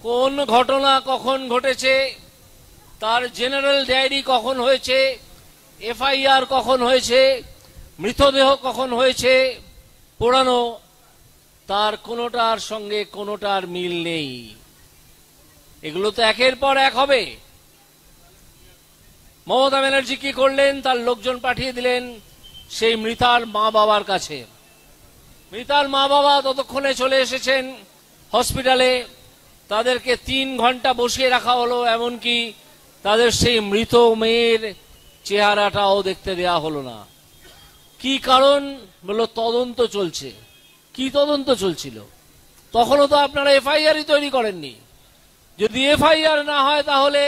কোন ঘটনা কখন ঘটেছে, তার জেনারেল ডায়েরি কখন হয়েছে, এফআইআর কখন হয়েছে, মৃতদেহ কখন হয়েছে পোড়ানো, তার কোনোটার সঙ্গে কোনোটার মিল নেই। এগুলো তো একের পর এক হবে। মমতা ব্যানার্জি কি করলেন, তার লোকজন পাঠিয়ে দিলেন সেই মৃতার মা বাবার কাছে। মৃতার মা বাবা ততক্ষণে চলে এসেছেন হসপিটালে। তাদেরকে 3 ঘন্টা বসিয়ে রাখা হলো, এমনকি তাদের সেই মৃত মেয়ের চেহারাটাও দেখতে দেয়া হলো না। কি কারণ? বলল তদন্ত চলছে। কি তদন্ত চলছিল? তখনও তো আপনারা এফআইআরই তৈরি করেননি। যদি এফআইআর না হয় তাহলে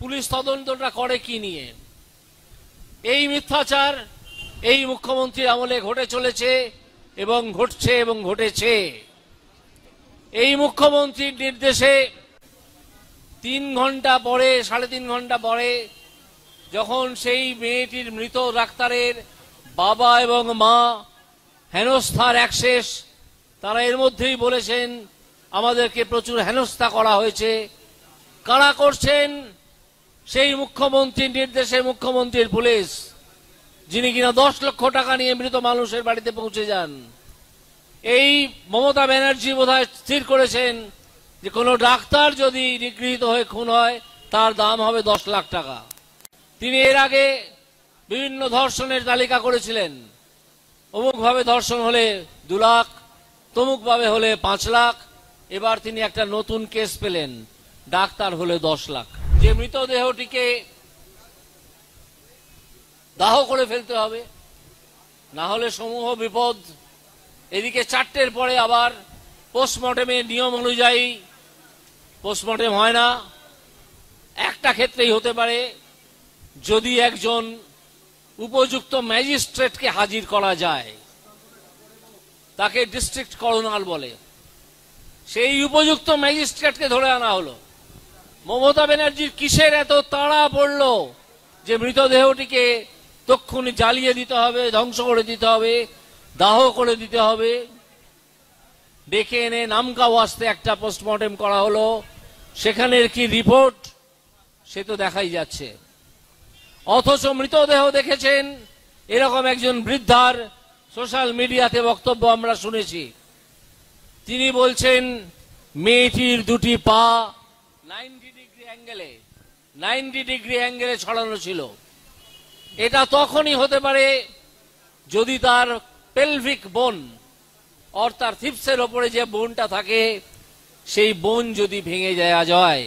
পুলিশ তদন্তটা করে কি নিয়ে? এই মিথ্যাচার এই মুখ্যমন্ত্রীর আমলে ঘটে চলেছে এবং ঘটছে এবং ঘটেছে। এই মুখ্যমন্ত্রীর নির্দেশে 3 ঘন্টা পরে, 3.5 ঘন্টা পরে, যখন সেই মেয়েটির মৃত ডাক্তারের বাবা এবং মা হেনস্থার অ্যাক্সেস, তারা এর মধ্যেই বলেছেন আমাদেরকে প্রচুর হেনস্থা করা হয়েছে। কারা করছেন? সেই মুখ্যমন্ত্রীর নির্দেশে মুখ্যমন্ত্রীর পুলিশ, যিনি কিনা 10 লক্ষ টাকা নিয়ে মৃত মানুষের বাড়িতে পৌঁছে যান। এই মমতা ব্যানার্জি বোধহয় স্থির করেছেন যে কোনো ডাক্তার যদি নিগৃহীত হয়ে খুন হয় তার দাম হবে 10 লাখ টাকা। তিনি এর আগে বিভিন্ন ধর্ষণের তালিকা করেছিলেন। অমুক ভাবে ধর্ষণ হলে 2 লাখ, তমুক ভাবে হলে 5 লাখ। এবার তিনি একটা নতুন কেস পেলেন, ডাক্তার হলে 10 লাখ। যে মৃতদেহটিকে দাহ করে ফেলতে হবে, না হলে সমূহ বিপদ। এদিকে 4টের পরে আবার পোস্টমর্টেমের নিয়ম অনুযায়ী পোস্টমর্টেম হয় না। একটা ক্ষেত্রেই হতে পারে, যদি একজন উপযুক্ত ম্যাজিস্ট্রেটকে হাজির করা যায়, তাকে ডিস্ট্রিক্ট করোনার বলে। সেই উপযুক্ত ম্যাজিস্ট্রেটকে ধরে আনা হলো। মমতা ব্যানার্জির কিসের এত তাড়া পড়ল যে মৃতদেহটিকে তক্ষুনি জ্বালিয়ে দিতে হবে, ধ্বংস করে দিতে হবে, দাহ করে দিতে হবে? ডেকে এনে নামকা ওয়াস্তে একটা পোস্টমর্টেম করা হলো। সেখানের কি রিপোর্ট সে তো দেখাই যাচ্ছে। অথচ মৃতদেহ দেখেছেন এরকম একজন বৃদ্ধার সোশ্যাল মিডিয়াতে বক্তব্য আমরা শুনেছি। তিনি বলছেন মেয়েটির 2টি পা 90 ডিগ্রি অ্যাঙ্গেলে ছড়ানো ছিল। এটা তখনই হতে পারে যদি তার পেলভিক বোন, অর্থাৎ হিপসের ওপরে যে বোনটা থাকে, সেই বোন যদি ভেঙে যাওয়া যায়,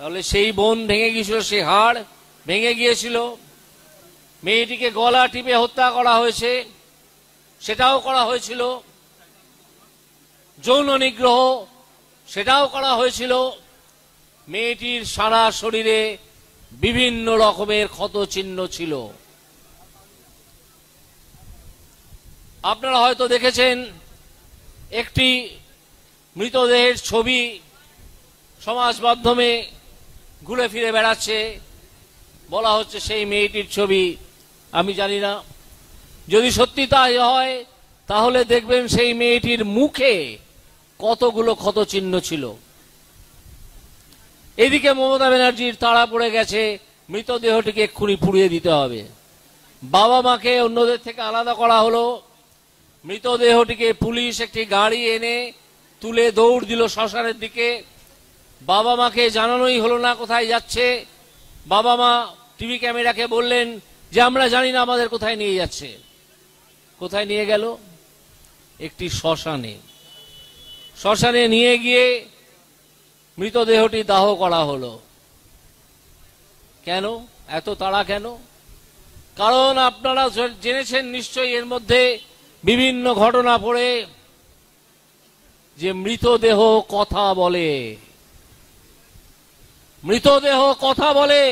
তাহলে সেই বোন ভেঙে গিয়েছিল, সেই হাড় ভেঙে গিয়েছিল। মেয়েটিকে গলা টিপে হত্যা করা হয়েছে, সেটাও করা হয়েছিল। যৌন নিগ্রহ, সেটাও করা হয়েছিল। মেয়েটির সারা শরীরে বিভিন্ন রকমের ক্ষত চিহ্ন ছিল। আপনারা হয়তো দেখেছেন একটি মৃতদেহের ছবি সমাজ মাধ্যমে ঘুরে ফিরে বেড়াচ্ছে, বলা হচ্ছে সেই মেয়েটির ছবি। আমি জানি না, যদি সত্যি তাই হয় তাহলে দেখবেন সেই মেয়েটির মুখে কতগুলো ক্ষত চিহ্ন ছিল। এদিকে মমতা ব্যানার্জির তাড়া পড়ে গেছে মৃতদেহটিকে এক্ষুনি পুড়িয়ে দিতে হবে। বাবা মাকে অন্যদের থেকে আলাদা করা হলো। মৃতদেহটিকে পুলিশ একটি গাড়ি এনে তুলে দৌড় দিল শ্মশানের দিকে। বাবা মাকে জানানোই হলো না কোথায় যাচ্ছে। বাবা মা টিভি ক্যামেরাকে বললেন যে আমরা জানি না আমাদের কোথায় নিয়ে যাচ্ছে। কোথায় নিয়ে গেল? একটি শ্মশানে। শ্মশানে নিয়ে গিয়ে মৃতদেহটি দাহ করা হলো। কেন এত তাড়া? কেন? কারণ আপনারা জেনেছেন নিশ্চয়ই এর মধ্যে বিভিন্ন ঘটনা পড়ে যে মৃতদেহ কথা বলে। মৃতদেহ কথা বলে।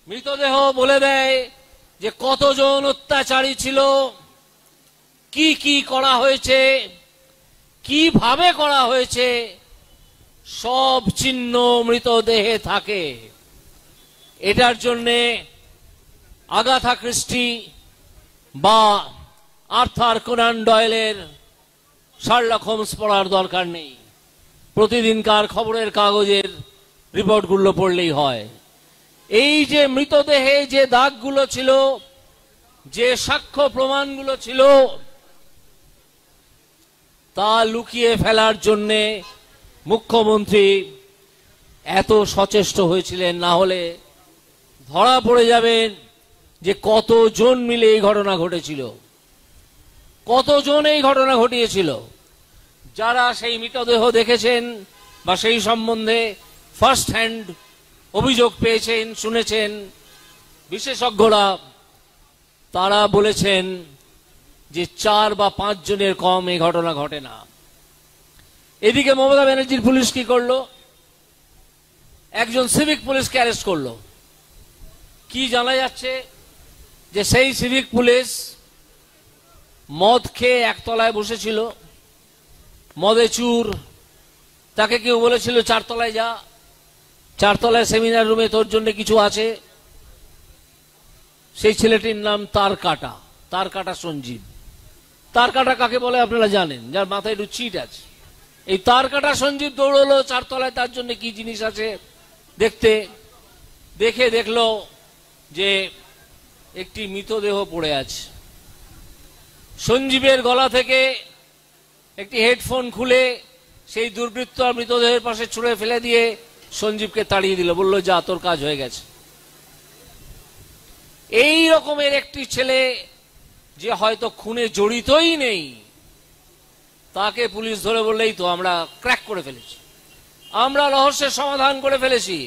মৃতদেহ বলে দেয় যে কতজন অত্যাচারী ছিল, কি কি করা হয়েছে, কিভাবে করা হয়েছে, সব চিহ্ন মৃতদেহে থাকে। এটার জন্যে আগাথা ক্রিস্টি বা আর্থার কোনান ডয়েলের শার্লক হোমস পড়ার দরকার নেই। প্রতিদিনকার খবরের কাগজের রিপোর্টগুলো পড়লেই হয়। এই যে মৃতদেহে যে দাগগুলো ছিল, যে সাক্ষ্য প্রমাণগুলো ছিল, তা লুকিয়ে ফেলার জন্যে মুখ্যমন্ত্রী এত সচেষ্ট হয়েছিলেন, না হলে ধরা পড়ে যাবেন যে কতজন মিলে এই ঘটনা ঘটেছিল, কতজন এই ঘটনা ঘটিয়েছিল। যারা সেই মৃতদেহ দেখেছেন বা সেই সম্বন্ধে ফার্স্ট হ্যান্ড অভিযোগ পেয়েছেন, শুনেছেন, বিশেষজ্ঞরা তারা বলেছেন যে 4 বা 5 জনের কম এই ঘটনা ঘটে না। এদিকে মমতা ব্যানার্জির পুলিশ কি করলো? একজন সিভিক পুলিশকে অ্যারেস্ট করলো। কি জানা যাচ্ছে যে সেই সিভিক পুলিশ মদ খেয়ে একতলায় বসেছিল, মদে চুর। তাকে কেউ বলেছিল 4 তলায় যা, 4 তলায় সেমিনার রুমে তোর জন্য কিছু আছে। সেই ছেলেটির নাম তারকাটা সঞ্জীব। তারকাটা কাকে বলে আপনারা জানেন, যার মাথায় একটু চিট আছে। এই তারকাটা সঞ্জীব দৌড়লো 4 তলায় তার জন্য কি জিনিস আছে দেখতে। দেখে দেখলো যে একটি মৃতদেহ পড়ে আছে। সঞ্জীবের গলা থেকে একটি হেডফোন খুলে সেই দুর্বৃত্ত মৃতদেহের পাশে ছুঁড়ে ফেলে দিয়ে সঞ্জীবকে তাড়িয়ে দিল, বলল যা, তোর কাজ হয়ে গেছে। এই রকমের একটি ছেলে যে হয়তো খুনে জড়িতই নেই, তাকে পুলিশ ধরে বললেই তো আমরা ক্র্যাক করে ফেলেছি, আমরা রহস্যের সমাধান করে ফেলেছি।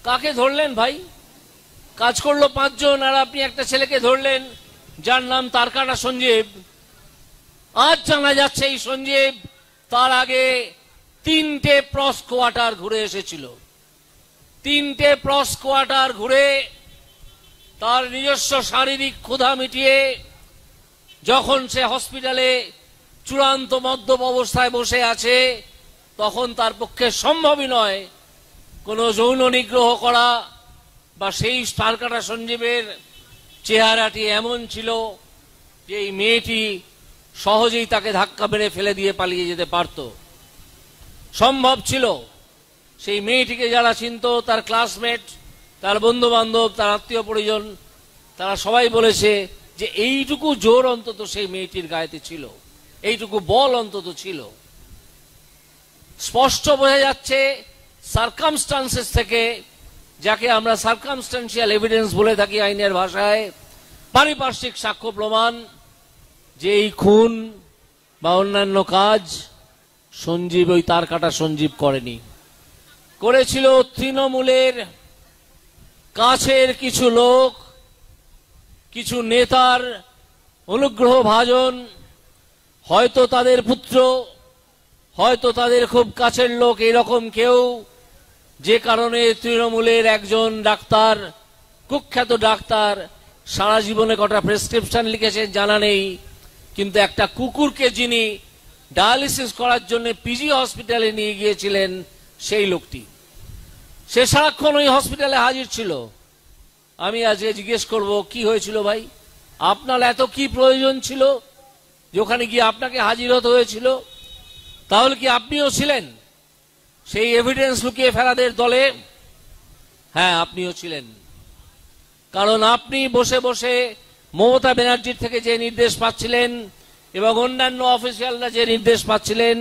কাকে ধরলেন ভাই? কাজ করলো 5 জন, আর আপনি একটা ছেলেকে ধরলেন যার নাম তারকাটা সঞ্জীব। আজ জানা যাচ্ছে এই সঞ্জীব তার আগে 3টে প্রস কোয়ার্টার ঘুরে এসেছিল। 3টে প্রস কোয়ার্টার ঘুরে তার নিজস্ব শারীরিক ক্ষুধা মিটিয়ে যখন সে হসপিটালে চূড়ান্ত মদ্যপ অবস্থায় বসে আছে, তখন তার পক্ষে সম্ভবই নয় কোনো যৌন নিগ্রহ করা। বা সেই তারকাটা সঞ্জীবের চেহারাটি এমন ছিল যে এই মেয়েটি সহজেই তাকে ধাক্কা মেরে ফেলে দিয়ে পালিয়ে যেতে পারত, সম্ভব ছিল। সেই মেয়েটিকে যারা চিনত, তার ক্লাসমেট, তার বন্ধু বান্ধব, তার আত্মীয় পরিজন, তারা সবাই বলেছে যে এইটুকু জোর অন্তত সেই মেয়েটির গায়েতে ছিল, এইটুকু বল অন্তত ছিল। স্পষ্ট বোঝা যাচ্ছে সার্কামস্টান্সেস থেকে, যাকে আমরা সার্কামস্টান্সিয়াল এভিডেন্স বলে থাকি আইনের ভাষায়, পারিপার্শ্বিক সাক্ষ্য প্রমাণ, যে এই খুন বা অন্যান্য কাজ সঞ্জীব, ওই তারকাটা সঞ্জীব করেনি। করেছিল তৃণমূলের কাছের কিছু লোক, কিছু নেতার অনুগ্রহ ভাজন, হয়তো তাদের পুত্র, হয়তো তাদের খুব কাছের লোক, এরকম কেউ, যে কারণে তৃণমূলের একজন ডাক্তার, কুখ্যাত ডাক্তার, সারা জীবনে কটা প্রেসক্রিপশন লিখেছেন জানা নেই, কিন্তু একটা কুকুরকে যিনি ডায়ালিসিস করার জন্য পিজি হসপিটালে নিয়ে গিয়েছিলেন, সেই লোকটি সে সারাক্ষণ ওই হসপিটালে হাজির ছিল। আমি আজকে জিজ্ঞেস করব, কি হয়েছিল ভাই? আপনার এত কি প্রয়োজন ছিল যে ওখানে গিয়ে আপনাকে হাজির হতে হয়েছিল? তাহলে কি আপনিও ছিলেন সেই এভিডেন্স লুকিয়ে ফেলাদের দলে? হ্যাঁ, আপনিও ছিলেন। কারণ আপনি বসে বসে মমতা ব্যানার্জির থেকে যে নির্দেশ পাচ্ছিলেন এবং অন্যান্য অফিসিয়ালরা যে নির্দেশ পাচ্ছিলেন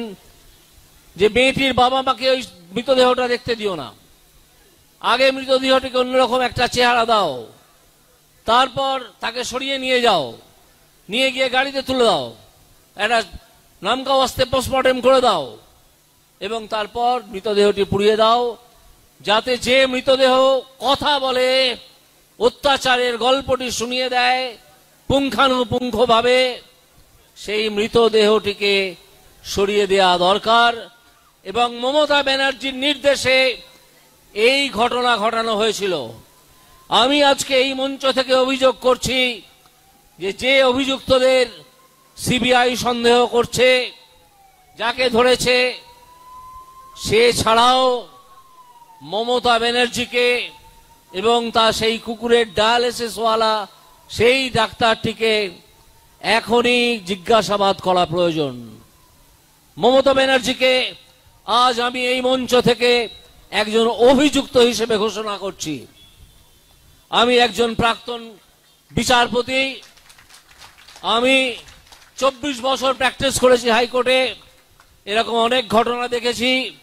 যে মেয়েটির বাবা মাকে ওই মৃতদেহটা দেখতে দিও না, আগে মৃতদেহটিকে অন্যরকম একটা চেহারা দাও, তারপর তাকে সরিয়ে নিয়ে যাও, নিয়ে গিয়ে গাড়িতে তুলে দাও, একটা নামকা ওয়াস্তে পোস্টমর্টেম করে দাও, এবং তারপর মৃতদেহটি পুড়িয়ে দাও, যাতে যে মৃতদেহ কথা বলে, অত্যাচারের গল্পটি শুনিয়ে দেয় পুঙ্খানুপুঙ্খভাবে, সেই মৃতদেহটিকে সরিয়ে দেওয়া দরকার। এবং মমতা ব্যানার্জির নির্দেশে এই ঘটনা ঘটানো হয়েছিল। আমি আজকে এই মঞ্চ থেকে অভিযোগ করছি যে যে অভিযুক্তদের সিবিআই সন্দেহ করছে, যাকে ধরেছে, সে ছাড়াও মমতা ব্যানার্জিকে এবং তা সেই কুকুরের ডায়ালিসিসওয়ালা সেই ডাক্তারটিকে এখনই জিজ্ঞাসাবাদ করা প্রয়োজন। মমতা ব্যানার্জিকে আজ আমি এই মঞ্চ থেকে একজন অভিযুক্ত হিসেবে ঘোষণা করছি। আমি একজন প্রাক্তন বিচারপতি। আমি 24 বছর প্র্যাকটিস করেছি হাইকোর্টে। এরকম অনেক ঘটনা দেখেছি।